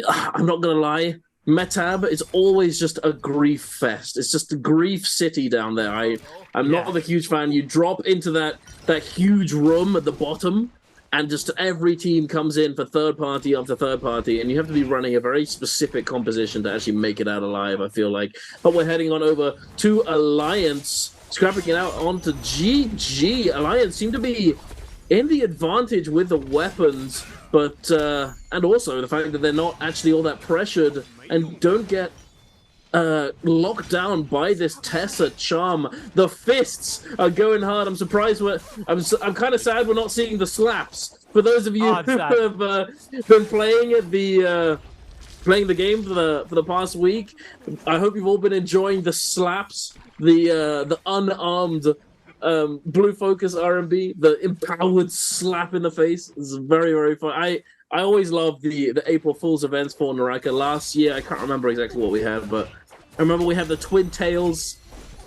I'm not gonna lie. Metab is always just a grief fest. It's just a grief city down there. I'm not Yeah. a huge fan. You drop into that huge room at the bottom, and just every team comes in for third party after third party, and you have to be running a very specific composition to actually make it out alive, I feel like. But we're heading on over to Alliance, scrapping it out onto GG. Alliance seem to be in the advantage with the weapons, but and also the fact that they're not actually all that pressured and don't get locked down by this Tessa charm. The fists are going hard. I'm surprised I'm kind of sad we're not seeing the slaps. For those of you who have been playing the game for the past week, I hope you've all been enjoying the slaps, the unarmed blue focus RMB, the empowered slap in the face. It's very, very fun. I always love the April Fool's events for Naraka. Last year, I can't remember exactly what we had, but I remember we had the Twin Tails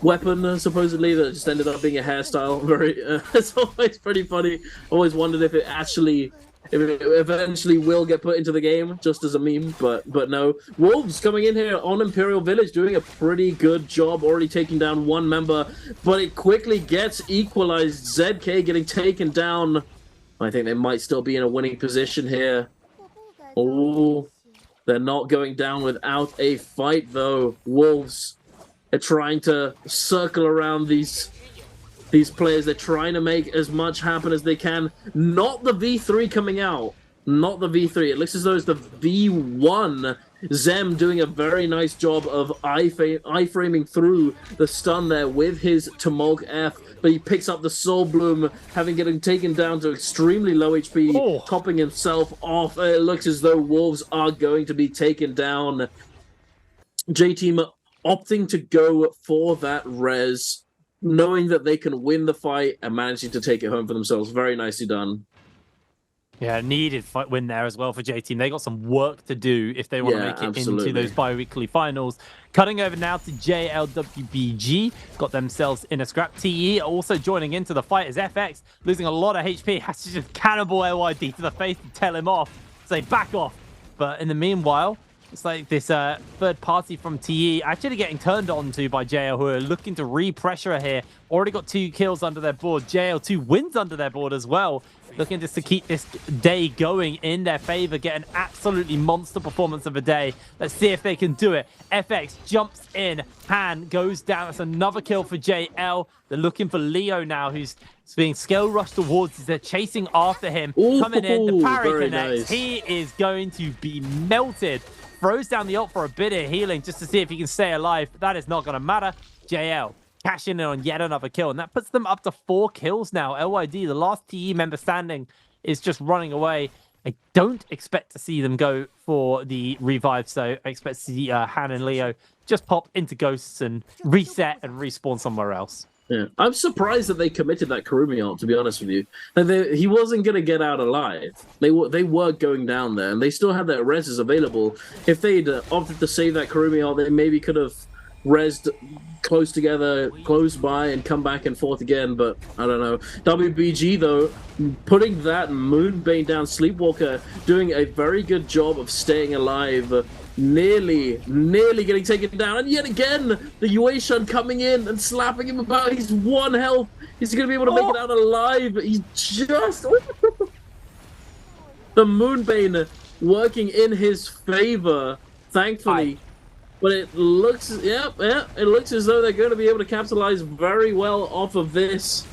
weapon, supposedly, that just ended up being a hairstyle. It's always pretty funny. Always wondered if it eventually will get put into the game, just as a meme, but no. Wolves coming in here on Imperial Village, doing a pretty good job, already taking down one member, but it quickly gets equalized. ZK getting taken down. I think they might still be in a winning position here. Oh, they're not going down without a fight, though. Wolves are trying to circle around these players. They're trying to make as much happen as they can. Not the V3 coming out. Not the V3. It looks as though it's the V1. Zem doing a very nice job of iframing through the stun there with his Tumulk F, but he picks up the Soul Bloom, having getting taken down to extremely low HP, topping himself off. It looks as though Wolves are going to be taken down. J-Team opting to go for that res, knowing that they can win the fight and managing to take it home for themselves. Very nicely done. Yeah, needed fight win there as well for J-Team. They got some work to do if they want to make it into those bi-weekly finals. Cutting over now to JLWBG. Got themselves in a scrap. TE also joining into the fight as FX, losing a lot of HP. Has to just cannibal LYD to the face to tell him off. Say, back off. But in the meanwhile, it's like this third party from TE actually getting turned on to by JL, who are looking to re-pressure here. Already got 2 kills under their board. JL 2 wins under their board as well. Looking just to keep this day going in their favor, get an absolutely monster performance of a day. Let's see if they can do it. FX jumps in, Han goes down. That's another kill for JL. They're looking for Leo now, who's being skill rushed towards. They're chasing after him. Ooh, coming in, the parry connects. Nice. He is going to be melted. Throws down the ult for a bit of healing just to see if he can stay alive. But that is not going to matter. JL cashing in on yet another kill, and that puts them up to 4 kills now. LYD, the last TE member standing, is just running away. I don't expect to see them go for the revive, so I expect to see Han and Leo just pop into ghosts and reset and respawn somewhere else. Yeah, I'm surprised that they committed that Karumi ult, to be honest with you. He wasn't going to get out alive. They were going down there, and they still had their reses available. If they'd opted to save that Karumi ult, they maybe could have resed close together, close by, and come back and forth again, but I don't know. WBG, though, putting that Moonbane down, Sleepwalker doing a very good job of staying alive, nearly getting taken down, and yet again, the Yue-Shun coming in and slapping him about his 1 health. He's going to be able to make it out alive. He's just... the Moonbane working in his favor, thankfully. But it looks, it looks as though they're going to be able to capitalize very well off of this.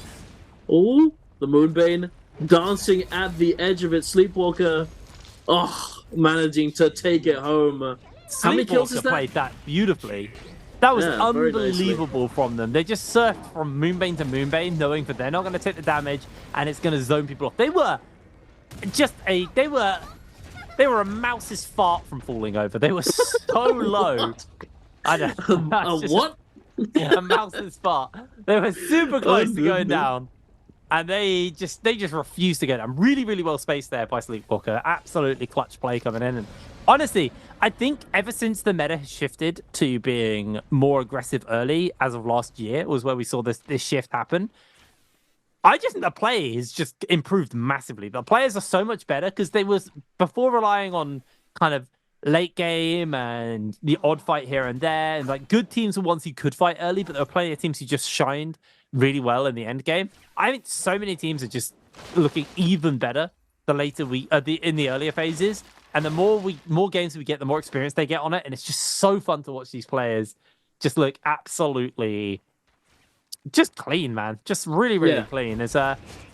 Oh, the Moonbane dancing at the edge of it. Sleepwalker, managing to take it home. How many kills is that? Played that beautifully. That was unbelievable from them. They just surfed from Moonbane to Moonbane, knowing that they're not going to take the damage and it's going to zone people off. They were a mouse's fart from falling over. They were so low. I don't know. What? A mouse's fart. They were super close to going down. And they just refused to go down. Really, really well spaced there by Sleepwalker. Absolutely clutch play coming in. And honestly, I think ever since the meta has shifted to being more aggressive early, as of last year, was where we saw this shift happen. I just think the play has just improved massively. The players are so much better because they was before relying on kind of late game and the odd fight here and there. And like good teams were ones who could fight early, but there were plenty of teams who just shined really well in the end game. I think so many teams are just looking even better the later in the earlier phases. And the more games we get, the more experience they get on it. And it's just so fun to watch these players just look absolutely just clean, man. Just really, really clean. As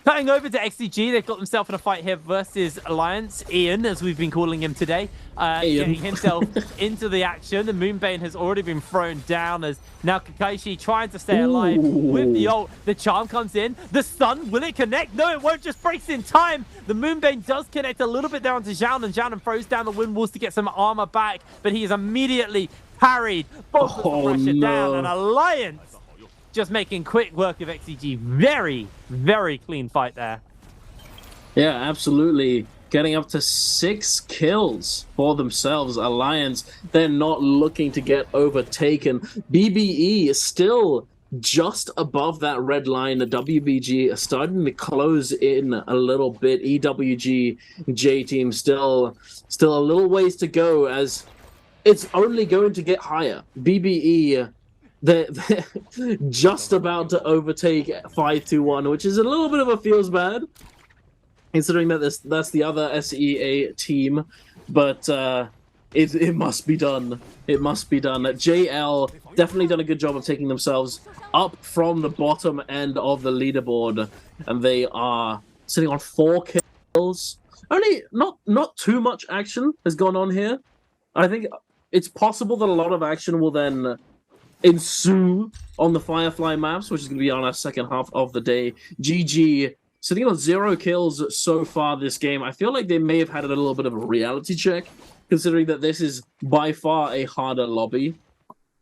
cutting over to XDG, they've got themselves in a fight here versus Alliance. Ian, as we've been calling him today, getting himself into the action. The Moonbane has already been thrown down as now Kakaishi trying to stay alive with the ult. The charm comes in. The stun, will it connect? No, it won't. Just breaks in time. The Moonbane does connect a little bit down to Zhao, and Zhao throws down the wind walls to get some armor back, but he is immediately parried. Both of the pressure down, and Alliance just making quick work of XCG. Very, very clean fight there. Yeah, absolutely. Getting up to 6 kills for themselves. Alliance, they're not looking to get overtaken. BBE is still just above that red line. The WBG are starting to close in a little bit. EWG J team still a little ways to go, as it's only going to get higher. BBE, they're just about to overtake 5-2-1, which is a little bit of a feels bad, considering that that's the other SEA team. But it must be done. It must be done. JL definitely done a good job of taking themselves up from the bottom end of the leaderboard, and they are sitting on 4 kills. Only not too much action has gone on here. I think it's possible that a lot of action will then ensue on the Firefly maps, which is going to be on our second half of the day. GG sitting on 0 kills so far this game. I feel like they may have had a little bit of a reality check, considering that this is by far a harder lobby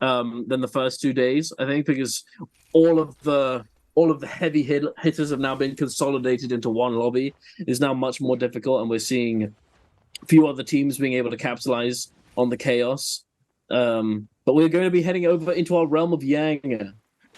than the first 2 days. I think because all of the heavy hitters have now been consolidated into one lobby. It is now much more difficult, and we're seeing a few other teams being able to capitalize on the chaos. But we're going to be heading over into our realm of Yang.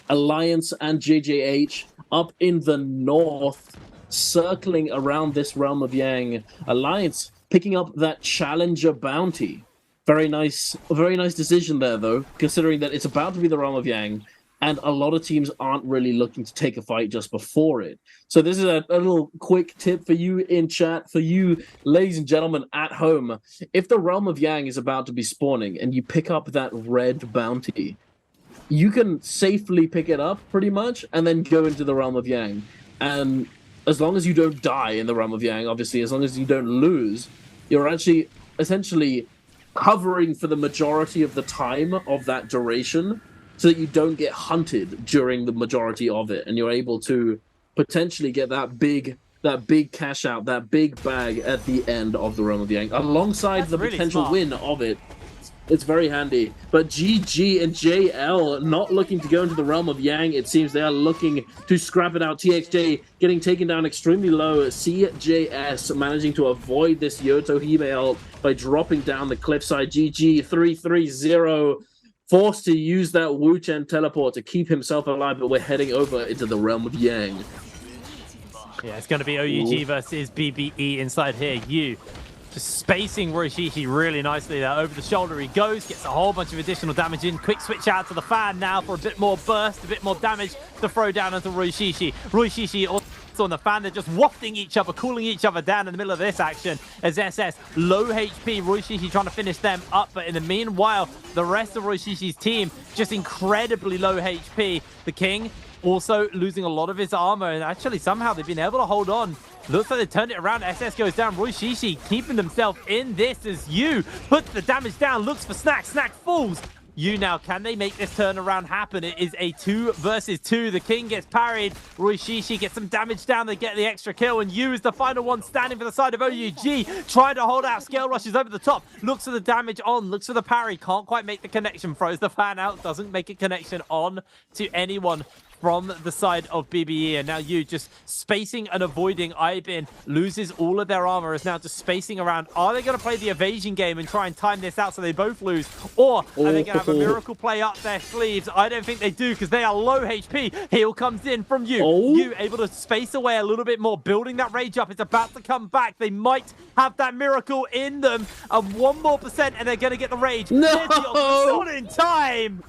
Alliance and JJH up in the north, circling around this realm of Yang. Alliance picking up that challenger bounty. Very nice decision there, though, considering that it's about to be the realm of Yang, and a lot of teams aren't really looking to take a fight just before it. So this is a little quick tip for you in chat, for you ladies and gentlemen at home. If the realm of Yang is about to be spawning and you pick up that red bounty, you can safely pick it up pretty much and then go into the realm of Yang. And as long as you don't die in the realm of Yang, obviously, as long as you don't lose, you're actually essentially covering for the majority of the time of that duration, so that you don't get hunted during the majority of it, and you're able to potentially get that big cash out, that big bag at the end of the Realm of Yang, alongside the really potential win of it. It's very handy. But GG and JL not looking to go into the Realm of Yang. It seems they are looking to scrap it out. TXJ getting taken down extremely low. CJS managing to avoid this Yoto Hime ult by dropping down the cliffside. GG 3-3-0. Forced to use that Wu Chen teleport to keep himself alive, but we're heading over into the Realm of Yang. Yeah, it's going to be OUG versus BBE inside here. You just spacing Roshishi really nicely there. Over the shoulder he goes, gets a whole bunch of additional damage in. Quick switch out to the fan now for a bit more burst, a bit more damage to throw down onto Roshishi. Roshishi also on the fan, they're just wafting each other, cooling each other down in the middle of this action as SS low HP. Roshishi trying to finish them up, but in the meanwhile, the rest of Roshishi's team just incredibly low HP. The King also losing a lot of his armor, and actually somehow they've been able to hold on. Looks like they turned it around. SS goes down. Roshishi keeping himself in this as you puts the damage down, looks for Snack. Snack falls. You now, can they make this turnaround happen? It is a 2 versus 2. The King gets parried. Roshishi gets some damage down. They get the extra kill, and you is the final one standing for the side of OUG, trying to hold out. Scale rushes over the top. Looks for the damage on. Looks for the parry. Can't quite make the connection. Throws the fan out. Doesn't make a connection on to anyone. from the side of BBE, and now you just spacing and avoiding. Aizen loses all of their armor, is now just spacing around. Are they going to play the evasion game and try and time this out so they both lose, or are they going to have a miracle play up their sleeves? I don't think they do, because they are low HP. Heal comes in from you. You able to space away a little bit more, building that rage up. It's about to come back. They might have that miracle in them, and 1% more, and they're going to get the rage. No! Not in time.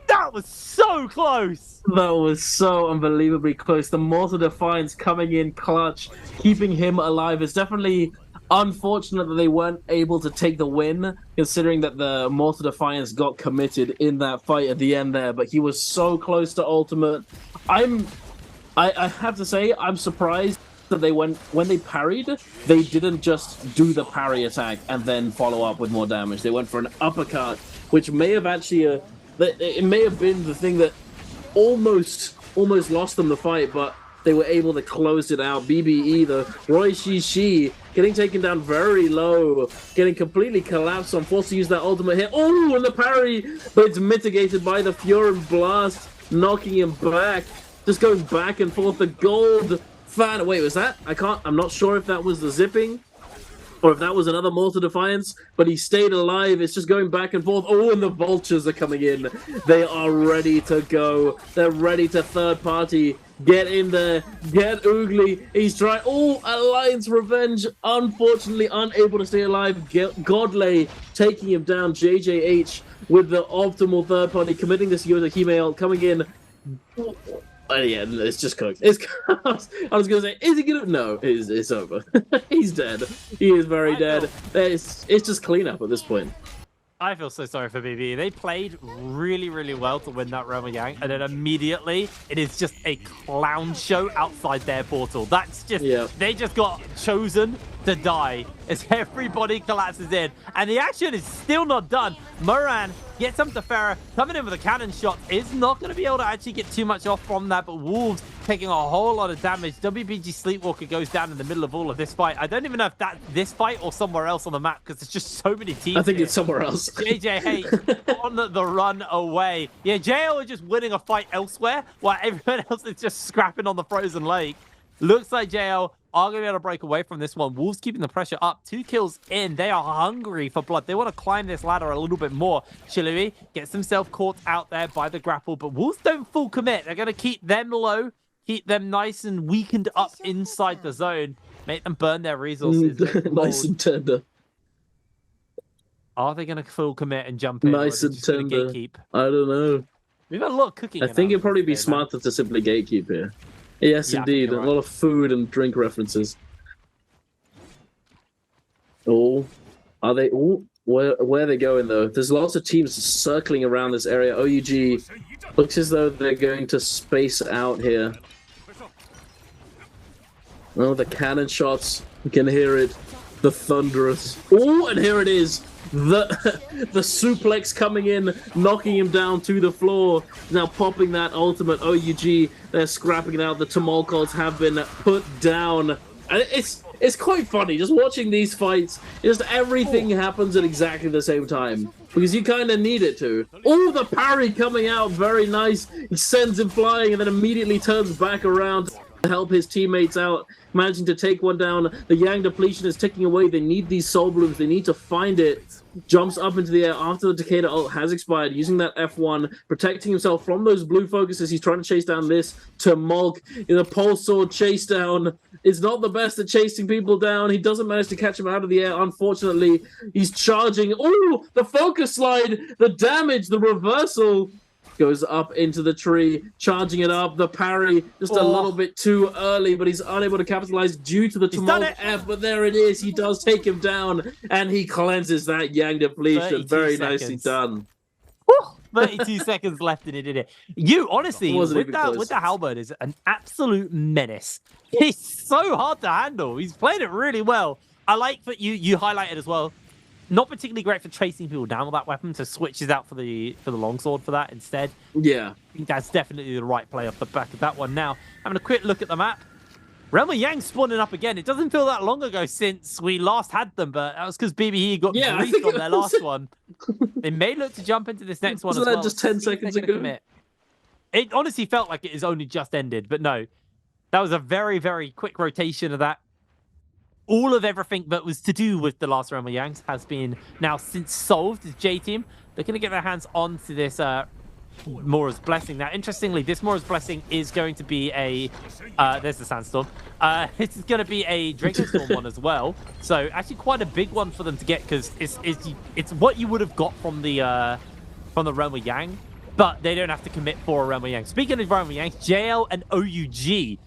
That was so close. That was so unbelievably close. The Mortal Defiance coming in clutch, keeping him alive. It's definitely unfortunate that they weren't able to take the win, considering that the Mortal Defiance got committed in that fight at the end there, but he was so close to ultimate. I have to say, I'm surprised that when they parried, they didn't just do the parry attack and then follow up with more damage. They went for an uppercut, which may have actually it may have been the thing that almost lost them the fight, but they were able to close it out. BBE, the Roy Shi getting taken down very low, getting completely collapsed on, forced to use that ultimate hit. Oh, and the parry, but it's mitigated by the Fury Blast, knocking him back. Just going back and forth. The gold fan. Wait, was that? I'm not sure if that was the zipping or if that was another Mortal Defiance, but he stayed alive. It's just going back and forth. Oh, and the vultures are coming in. They are ready to go. They're ready to third party. Get in there. Get Oogly. He's trying. Oh, Alliance Revenge. Unfortunately, unable to stay alive. Godley taking him down. JJH with the optimal third party, committing this Yoda ult coming in. Yeah, it's just cooked. I was gonna say, is he gonna? No, it's over. He's dead. He is very dead. It's just cleanup at this point. I feel so sorry for BB. They played really, really well to win that Realm of Yang, and then immediately it is just a clown show outside their portal. That's just, they just got chosen to die as everybody collapses in, and the action is still not done. Moran gets up to Farah, coming in with a cannon shot, is not going to be able to actually get too much off from that, but Wolves taking a whole lot of damage. WBG Sleepwalker goes down in the middle of all of this fight. I don't even know if that's this fight or somewhere else on the map, because there's just so many teams. I think it's somewhere else. JJH on the run away. Yeah, JL are just winning a fight elsewhere, while everyone else is just scrapping on the frozen lake. Looks like JL are going to be able to break away from this one. Wolves keeping the pressure up. 2 kills in. They are hungry for blood. They want to climb this ladder a little bit more. Chilui gets himself caught out there by the grapple, but Wolves don't full commit. They're going to keep them low, keep them nice and weakened up inside the zone, make them burn their resources. Nice and tender. Are they going to full commit and jump in? Nice and tender. Gatekeep? I don't know. We've had a lot of cooking. I think it'd probably be smarter to simply gatekeep here. Yes, yeah, indeed. A lot of food and drink references. Oh, are they? Oh, where are they going though? There's lots of teams circling around this area. OUG looks as though they're going to space out here. Oh, the cannon shots. You can hear it. The thunderous. Oh, and here it is. The suplex coming in, knocking him down to the floor. Now popping that ultimate. OUG, they're scrapping it out. The Tumulcals have been put down. And it's quite funny just watching these fights. Just everything happens at exactly the same time, because you kind of need it to. Oh, the parry coming out, very nice. He sends him flying and then immediately turns back around to help his teammates out, managing to take one down. The Yang depletion is ticking away. They need these soul blooms. They need to find it. Jumps up into the air after the Takeda ult has expired, using that F1, protecting himself from those blue focuses. He's trying to chase down this Tumulc in a pulse sword chase down. Is not the best at chasing people down. He doesn't manage to catch him out of the air, unfortunately. He's charging. Oh, the focus slide, the damage, the reversal. Goes up into the tree, charging it up. The parry just a little bit too early, but he's unable to capitalize due to the Tumulc F. But there it is. He does take him down, and he cleanses that Yang depletion. Very nicely done. 32 seconds left, and he did it. You honestly, with the halberd, is an absolute menace. He's so hard to handle. He's played it really well. I like that you highlighted as well. Not particularly great for chasing people down with that weapon, so switches out for the longsword for that instead. Yeah. I think that's definitely the right play off the back of that one. Now, having a quick look at the map. Realm of Yang spawning up again. It doesn't feel that long ago since we last had them, but that was because BBE got briefed on their last one. They may look to jump into this next one as well. Wasn't that just 10 seconds ago? It honestly felt like it has only just ended, but no. That was a very, very quick rotation of that. All of everything that was to do with the last Realm of Yangs has been now since solved. As J-Team, they're going to get their hands onto this Mora's Blessing. Now, interestingly, this Mora's Blessing is going to be a... there's the Sandstorm. It's going to be a Dracostorm one as well. So, actually quite a big one for them to get, because it's what you would have got from the Realm of Yang, but they don't have to commit for a Realm of Yang. Speaking of Realm of Yang, JL and OUG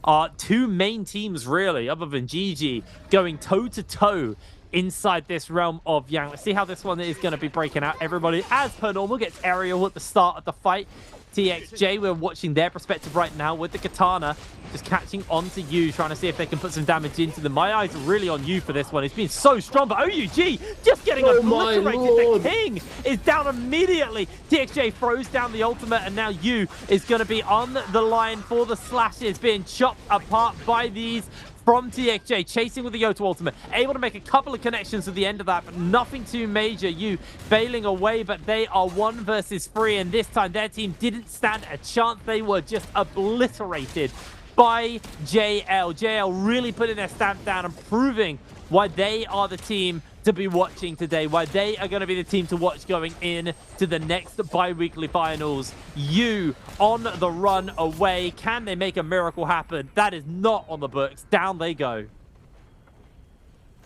are two main teams, really, other than GG, going toe-to-toe inside this Realm of Yang. Let's see how this one is going to be breaking out. Everybody, as per normal, gets aerial at the start of the fight. TXJ, we're watching their perspective right now with the katana, just catching onto you, trying to see if they can put some damage into them. My eyes are really on you for this one. It's been so strong, but OUG just getting obliterated. The king is down immediately. TXJ throws down the ultimate, and now you is going to be on the line for the slashes, being chopped apart by these from TXJ, chasing with the Yoto ultimate, able to make a couple of connections at the end of that, but nothing too major. You bailing away, but they are 1 versus 3, and this time their team didn't stand a chance. They were just obliterated by JL. JL really putting their stamp down and proving why they are the team to be watching today, why they are going to be the team to watch going in to the next bi-weekly finals. You on the run away. Can they make a miracle happen? That is not on the books. Down they go.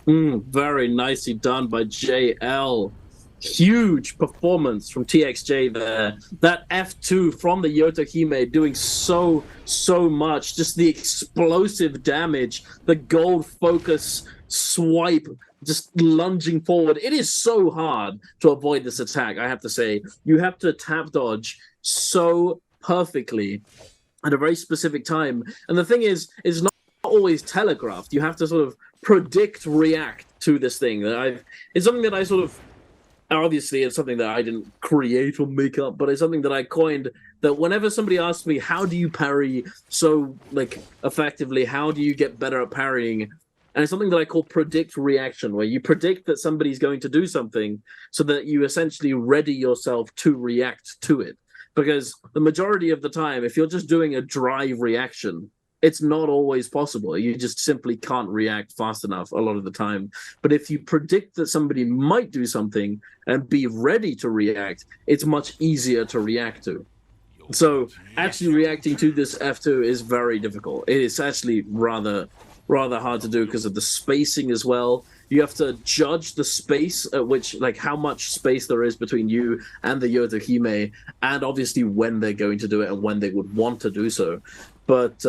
Very nicely done by JL. Huge performance from TXJ there. That F2 from the Yotohime doing so much. Just the explosive damage, the gold focus swipe, just lunging forward. It is so hard to avoid this attack, I have to say. You have to tap dodge so perfectly at a very specific time. And the thing is, it's not always telegraphed. You have to sort of react to this thing. It's something that I sort of... Obviously, it's something that I didn't create or make up, but it's something that I coined, that whenever somebody asks me, how do you parry so, like, effectively? How do you get better at parrying? And it's something that I call predict reaction, where you predict that somebody's going to do something so that you essentially ready yourself to react to it. Because the majority of the time, if you're just doing a dry reaction, it's not always possible. You just simply can't react fast enough a lot of the time. But if you predict that somebody might do something and be ready to react, it's much easier to react to. So actually reacting to this F2 is very difficult. It is actually rather hard to do because of the spacing as well. You have to judge the space at which, like, how much space there is between you and the Yotohime, and obviously when they're going to do it and when they would want to do so. But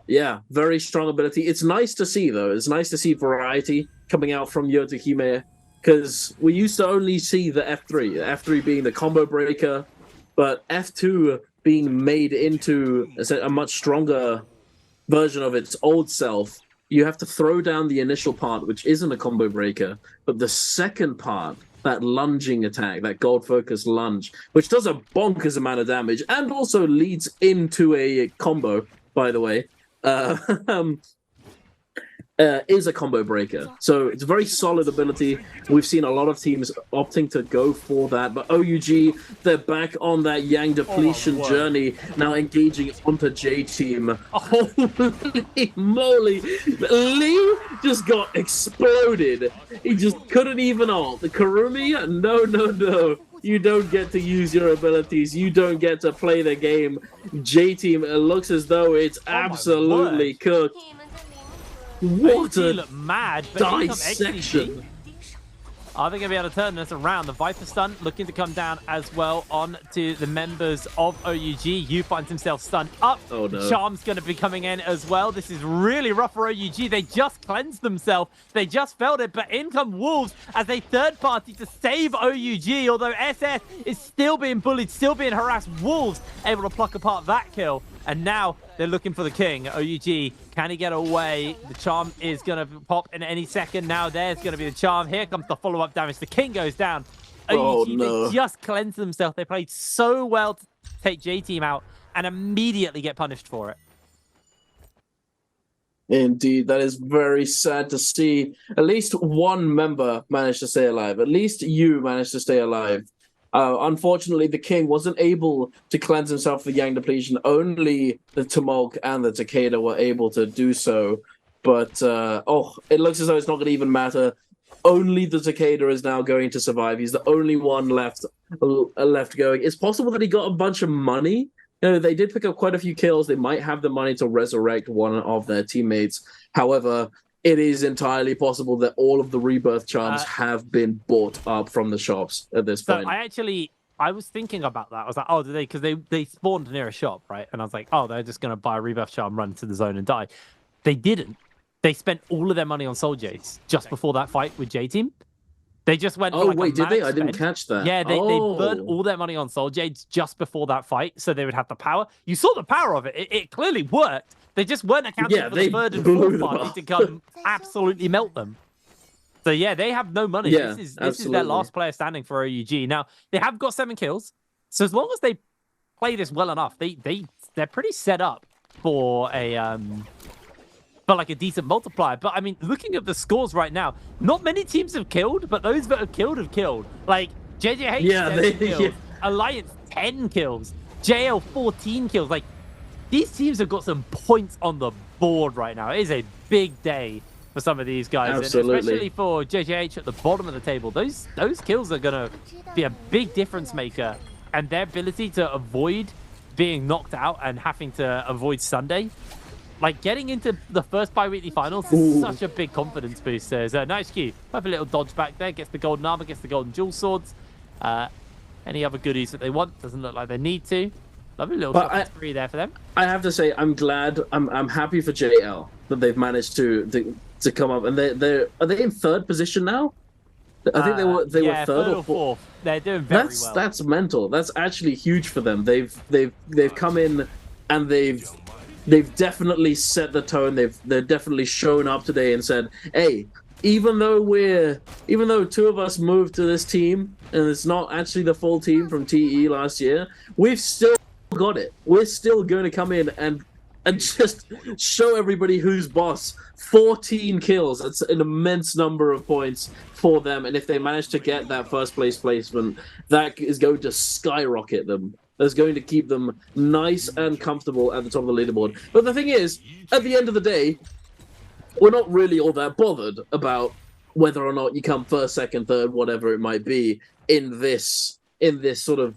yeah, very strong ability. It's nice to see, though. It's nice to see variety coming out from Yotohime, because we used to only see the F3, F3 being the combo breaker, but F2 being made into a much stronger version of its old self. You have to throw down the initial part, which isn't a combo breaker, but the second part, that lunging attack, that gold focus lunge, which does a bonkers amount of damage and also leads into a combo, by the way, is a combo breaker. So it's a very solid ability. We've seen a lot of teams opting to go for that, but OUG, they're back on that Yang depletion journey, now engaging onto J-Team. Holy moly! Lee just got exploded. He just couldn't even ult. The Karumi? No. You don't get to use your abilities. You don't get to play the game. J-Team, it looks as though it's absolutely cooked. What a look mad, but dissection. Are they going to be able to turn this around? The Viper stun looking to come down as well on to the members of OUG. You finds himself stunned up. Oh, no. Charm's going to be coming in as well. This is really rough for OUG. They just cleansed themselves. They just felt it, but in come Wolves as a third party to save OUG, although SS is still being bullied, still being harassed. Wolves able to pluck apart that kill. And now they're looking for the king. OUG, can he get away? The charm is going to pop in any second. Now there's going to be the charm. Here comes the follow-up damage. The king goes down. Oh, OUG, no. they just cleansed themselves. They played so well to take J-Team out and immediately get punished for it. Indeed, that is very sad to see. At least one member managed to stay alive. At least you managed to stay alive. Unfortunately, the king wasn't able to cleanse himself of Yang depletion. Only the Tumulk and the Takeda were able to do so. But it looks as though it's not going to even matter. Only the Takeda is now going to survive. He's the only one left going. It's possible that he got a bunch of money. They did pick up quite a few kills. They might have the money to resurrect one of their teammates. However, it is entirely possible that all of the rebirth charms have been bought up from the shops at this point. I was thinking about that. I was like, oh, did they? Because they spawned near a shop, right? And I was like, oh, they're just going to buy a rebirth charm, run to the zone and die. They didn't. They spent all of their money on Soul Jades just before that fight with J-Team. They just went. Oh, wait, did they? I didn't catch that. Yeah, they burned all their money on Soul Jades just before that fight, so they would have the power. You saw the power of it. It clearly worked. They just weren't accounting for the third and fourth party to come absolutely melt them. So yeah, they have no money. Yeah, this is their last player standing for OUG. Now they have got 7 kills, so as long as they play this well enough, they're pretty set up for a like a decent multiplier. But I mean, looking at the scores right now, not many teams have killed, but those that have killed. Like JJH, 7 kills, Alliance 10 kills, JL 14 kills. Like these teams have got some points on the board right now. It is a big day for some of these guys, Absolutely. And especially for JJH at the bottom of the table. Those kills are gonna be a big difference maker, and their ability to avoid being knocked out and having to avoid Sunday. Like, getting into the first bi-weekly finals is such a big confidence boost. There's a nice Q. Have a little dodge back there. Gets the golden armor, gets the golden dual swords. Any other goodies that they want. Doesn't look like they need to. Lovely little spree there for them. I have to say, I'm glad. I'm happy for JL that they've managed to come up. And are they in 3rd position now? I think they were 3rd or 4th. They're doing very well. That's mental. That's actually huge for them. They've come in and they've definitely set the tone. They've definitely shown up today and said, hey, even though 2 of us moved to this team and it's not actually the full team from TE last year, we've still got it. We're still going to come in and just show everybody who's boss. 14 kills. That's an immense number of points for them. And if they manage to get that first place placement, that is going to skyrocket them. That's going to keep them nice and comfortable at the top of the leaderboard. But the thing is, at the end of the day, we're not really all that bothered about whether or not you come 1st, 2nd, 3rd, whatever it might be in this sort of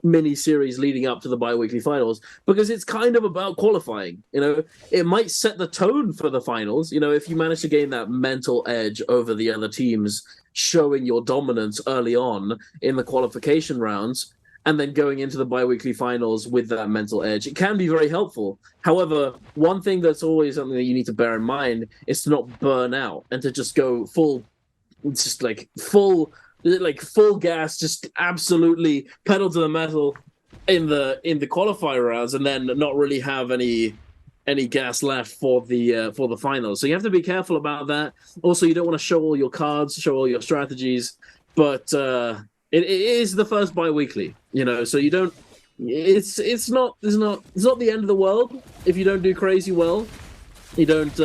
mini series leading up to the bi-weekly finals, because it's kind of about qualifying. It might set the tone for the finals. If you manage to gain that mental edge over the other teams, showing your dominance early on in the qualification rounds, and then going into the bi-weekly finals with that mental edge, it can be very helpful. However, one thing that's always something that you need to bear in mind is to not burn out and to just go full gas, just absolutely pedal to the metal in the qualifier rounds, and then not really have any gas left for the finals. So you have to be careful about that. Also, you don't want to show all your cards, show all your strategies, but it is the first bi-weekly, so you don't. It's not the end of the world if you don't do crazy well. You don't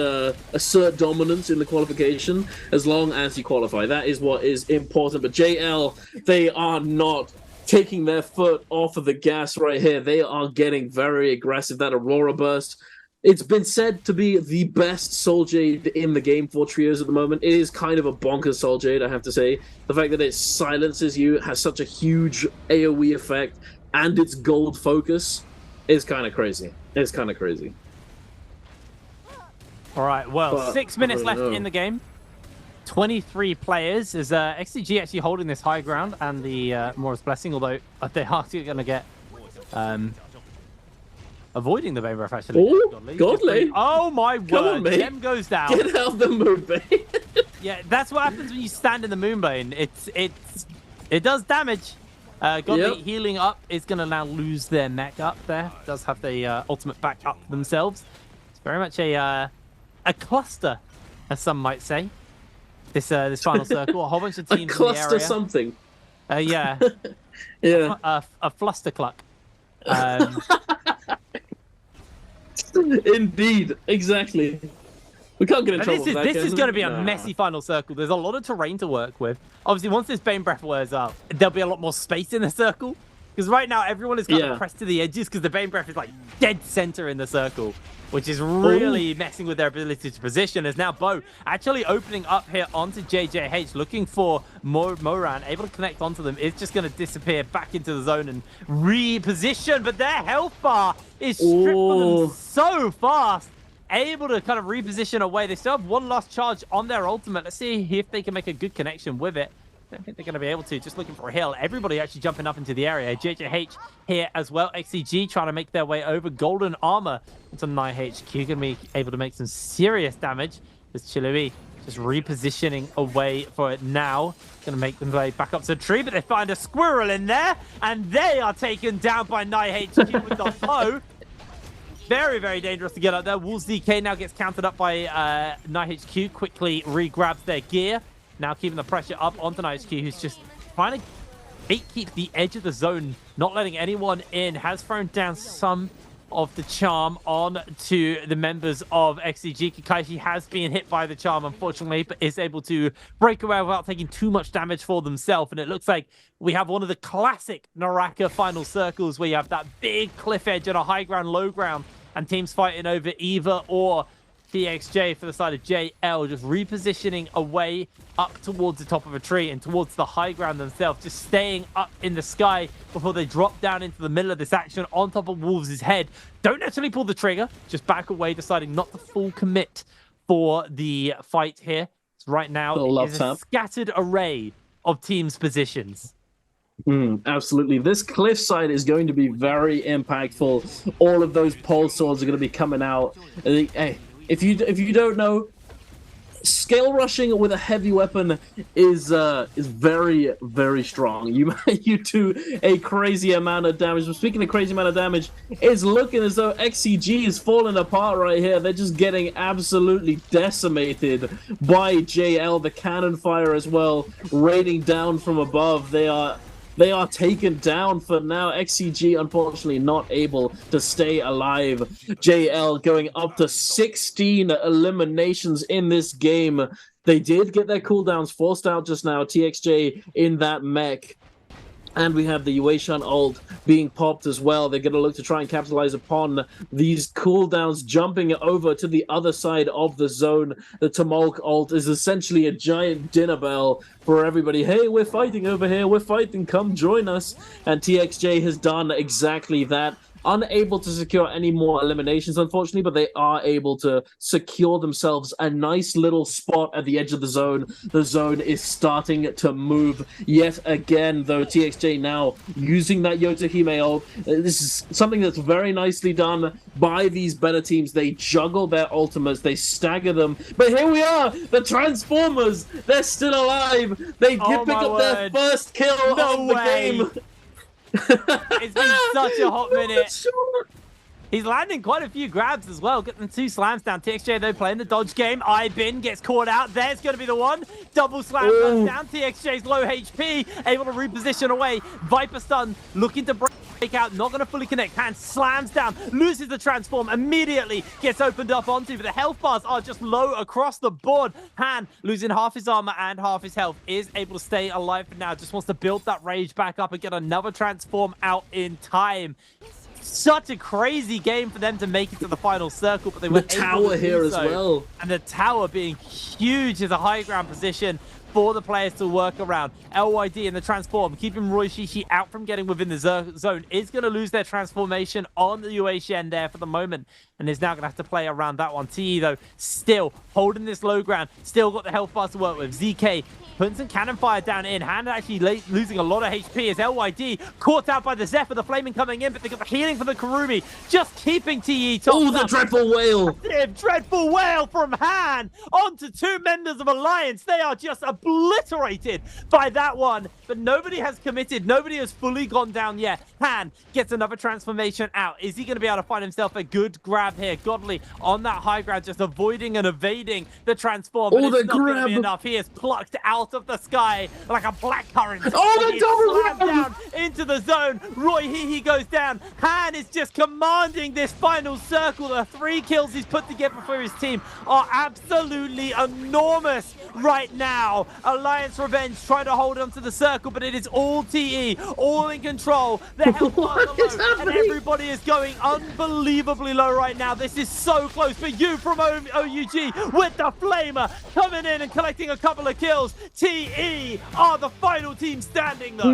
assert dominance in the qualification as long as you qualify. That is what is important. But JL, they are not taking their foot off of the gas right here. They are getting very aggressive. That Aurora Burst, it's been said to be the best Soul Jade in the game for Trios at the moment. It is kind of a bonkers Soul Jade, I have to say. The fact that it silences you, has such a huge AoE effect, and its gold focus is kind of crazy. It's kind of crazy. All right, well, 6 minutes left in the game. 23 players. Is XCG actually holding this high ground and the Morris Blessing, although they are going to get avoiding the Vayne Breath, actually. Oh, Godly. Oh, my word. Come on, mate. Gem goes down. Get out the Moonbane. Yeah, that's what happens when you stand in the Moonbane. It does damage. Godly healing up is going to now lose their mech up there. Does have the ultimate back up themselves. It's very much a cluster, as some might say. This final circle, a whole bunch of teams a cluster in the area. Something. Yeah. Yeah. A fluster cluck. Indeed, exactly. We can't get in trouble. This is going to be a messy final circle. There's a lot of terrain to work with. Obviously, once this Bane Breath wears up, there'll be a lot more space in the circle. Because right now, everyone is kind of pressed to the edges because the Bane Breath is like dead center in the circle, which is really messing with their ability to position. As now Bo actually opening up here onto JJH, looking for Moran, able to connect onto them, is just going to disappear back into the zone and reposition. But their health bar is stripped from them so fast. Able to kind of reposition away. They still have one last charge on their ultimate. Let's see if they can make a good connection with it. I don't think they're going to be able to. Just looking for a hill. Everybody actually jumping up into the area. JJH here as well. XCG trying to make their way over. Golden armor into NiHQ. Going to be able to make some serious damage. As Chilui just repositioning away for it now. Going to make them way back up to the tree, but they find a squirrel in there, and they are taken down by NiHQ with the bow. Very, very dangerous to get up there. Wolves DK now gets countered up by NiHQ. Quickly re-grabs their gear. Now keeping the pressure up onto NiHQ, who's just trying to keep the edge of the zone, not letting anyone in. Has thrown down some of the charm on to the members of XCG. Kakaishi has been hit by the charm, unfortunately, but is able to break away without taking too much damage for themselves. And it looks like we have one of the classic Naraka final circles where you have that big cliff edge and a high ground, low ground, and teams fighting over either or. TXJ for the side of JL, just repositioning away up towards the top of a tree and towards the high ground themselves, just staying up in the sky before they drop down into the middle of this action on top of Wolves' head. Don't actually pull the trigger, just back away, deciding not to full commit for the fight here. So right now, it is a scattered array of teams' positions. Absolutely. This cliffside is going to be very impactful. All of those pole swords are going to be coming out. Hey, if you don't know, scale rushing with a heavy weapon is very, very strong. You do a crazy amount of damage. But speaking of crazy amount of damage, it's looking as though XCG is falling apart right here. They're just getting absolutely decimated by JL. The cannon fire as well, raining down from above. They are taken down for now. XCG, unfortunately, not able to stay alive. JL going up to 16 eliminations in this game. They did get their cooldowns forced out just now. TXJ in that mech. And we have the Yueshan ult being popped as well. They're going to look to try and capitalize upon these cooldowns, jumping over to the other side of the zone. The Tumulk ult is essentially a giant dinner bell for everybody. Hey, we're fighting over here. We're fighting. Come join us. And TXJ has done exactly that. Unable to secure any more eliminations, unfortunately, but they are able to secure themselves a nice little spot at the edge of the zone. The zone is starting to move yet again, though. TXJ now using that Yotohime ult. This is something that's very nicely done by these better teams. They juggle their ultimates, they stagger them. But here we are, the Transformers. They're still alive. They did pick up their first kill of the game. It's been such a hot minute. He's landing quite a few grabs as well, getting 2 slams down. TXJ, though, playing the dodge game. Ibin gets caught out. There's going to be the one. Double slam goes down. TXJ's low HP, able to reposition away. Viper stun, looking to break out, not going to fully connect. Han slams down, loses the transform, immediately gets opened up onto, but the health bars are just low across the board. Han, losing half his armor and half his health, is able to stay alive for now. Just wants to build that rage back up and get another transform out in time. Such a crazy game for them to make it to the final circle, but they were able to do so. The tower here as well. And the tower being huge is a high ground position for the players to work around. LYD in the transform, keeping Roy Shishi out from getting within the zone, is going to lose their transformation on the Yueshan there for the moment, and is now going to have to play around that one. TE, though, still holding this low ground, still got the health bars to work with. ZK putting some cannon fire down in. Han actually losing a lot of HP as LYD caught out by the Zephyr, the flaming coming in, but they got the healing from the Kurumi, just keeping TE top. Oh, the dreadful whale. Dreadful whale from Han onto 2 members of Alliance. They are just about obliterated by that one. But nobody has committed. Nobody has fully gone down yet. Han gets another transformation out. Is he going to be able to find himself a good grab here? Godly on that high ground, just avoiding and evading the transform. But it's not going to be enough. He is plucked out of the sky like a black current. Oh, the double grab! Down into the zone. Roy he goes down. Han is just commanding this final circle. The 3 kills he's put together for his team are absolutely enormous right now. Alliance Revenge trying to hold on to the circle, but it is all TE, all in control. The health bar low, and everybody is going unbelievably low right now. This is so close for you from OUG with the Flamer coming in and collecting a couple of kills. TE are the final team standing though.